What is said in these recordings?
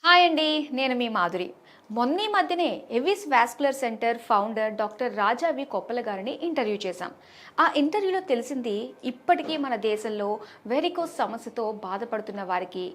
Hi అండి, నేను మీ మాధురి. మొన్నీ మధ్యనే Avis vascular centre founder doctor Raja V Koppala గారిని ఇంటర్వ్యూ చేశాం. ఆ ఇంటర్వ్యూలో తెలిసింది, ఇప్పటికీ మన దేశంలో వెరికోస్ సమస్యతో బాధపడుతున్న వారికి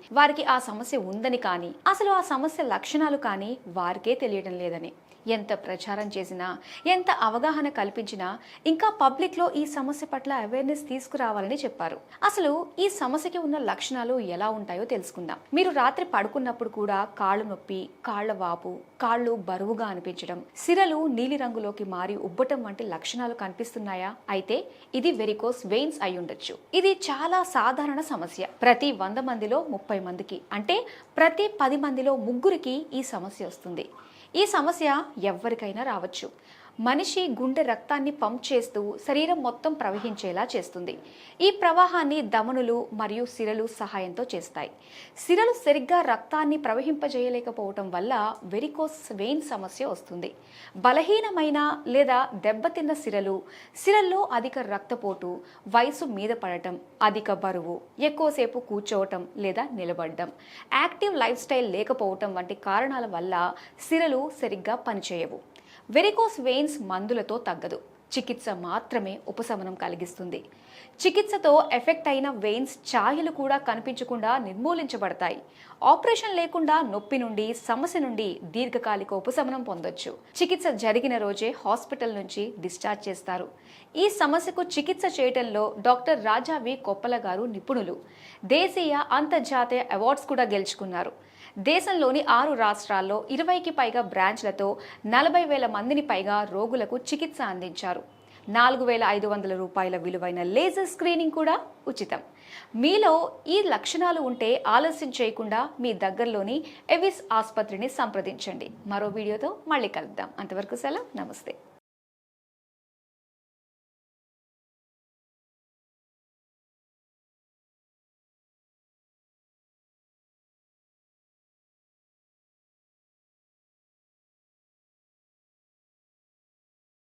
ఆ సమస్య ఉందని కానీ, అసలు ఆ సమస్య లక్షణాలు కానీ వారికే తెలియడం లేదని. ఎంత ప్రచారం చేసినా, ఎంత అవగాహన కల్పించినా ఇంకా పబ్లిక్లో ఈ సమస్య పట్ల అవేర్నెస్ తీసుకురావాలని చెప్పారు. అసలు ఈ సమస్యకి ఉన్న లక్షణాలు ఎలా ఉంటాయో తెలుసుకుందాం. మీరు రాత్రి పడుకున్నప్పుడు కూడా కాళ్ళు నొప్పి, కాళ్ల వాపు, కాళ్ళు బరువుగా అనిపించడం, సిరలు నీలిరంగులోకి మారి ఉబ్బటం వంటి లక్షణాలు కనిపిస్తున్నాయా? అయితే ఇది వెరికోస్ వెయిన్స్ అయి ఉండొచ్చు. ఇది చాలా సాధారణ సమస్య. ప్రతి 100 మందిలో 30 మందికి, అంటే ప్రతి 10 మందిలో 3కి ఈ సమస్య వస్తుంది. ఈ సమస్య ఎవ్వరికైనా రావచ్చు. మనిషి గుండె రక్తాన్ని పంప్ చేస్తూ శరీరం మొత్తం ప్రవహించేలా చేస్తుంది. ఈ ప్రవాహాన్ని ధమనులు మరియు సిరలు సహాయంతో చేస్తాయి. సిరలు సరిగ్గా రక్తాన్ని ప్రవహింపజేయలేకపోవటం వల్ల వెరికోస్ వెయిన్ సమస్య వస్తుంది. బలహీనమైన లేదా దెబ్బతిన్న సిరల్లో అధిక రక్తపోటు, వయసు మీద పడటం, అధిక బరువు, ఎక్కువసేపు కూర్చోవటం లేదా నిలబడడం, యాక్టివ్ లైఫ్ స్టైల్ లేకపోవటం వంటి కారణాల వల్ల సిరలు సరిగ్గా పనిచేయవు. వెరికోస్ వెయిన్స్ మందులతో తగ్గదు, చికిత్స మాత్రమే ఉపశమనం కలిగిస్తుంది. చికిత్సతో ఎఫెక్ట్ అయిన వెయిన్స్ ఛాయలు కూడా కనిపించకుండా నిర్మూలించబడతాయి. ఆపరేషన్ లేకుండా నొప్పి నుండి, సమస్య నుండి దీర్ఘకాలిక ఉపశమనం పొందొచ్చు. చికిత్స జరిగిన రోజే హాస్పిటల్ నుంచి డిశ్చార్జ్ చేస్తారు. ఈ సమస్యకు చికిత్స చేయటంలో డాక్టర్ రాజా వి కొప్పల గారు నిపుణులు. దేశీయ, అంతర్జాతీయ అవార్డ్స్ కూడా గెలుచుకున్నారు. దేశంలోని 6 రాష్ట్రాల్లో 20కి పైగా బ్రాంచ్లతో 40,000 మందిని పైగా రోగులకు చికిత్స అందించారు. 4,500 రూపాయల విలువైన లేజర్ స్క్రీనింగ్ కూడా ఉచితం. మీలో ఈ లక్షణాలు ఉంటే ఆలస్యం చేయకుండా మీ దగ్గరలోని ఎవిస్ ఆసుపత్రిని సంప్రదించండి. మరో వీడియోతో మళ్ళీ కలుద్దాం. అంతవరకు సెలవు, నమస్తే.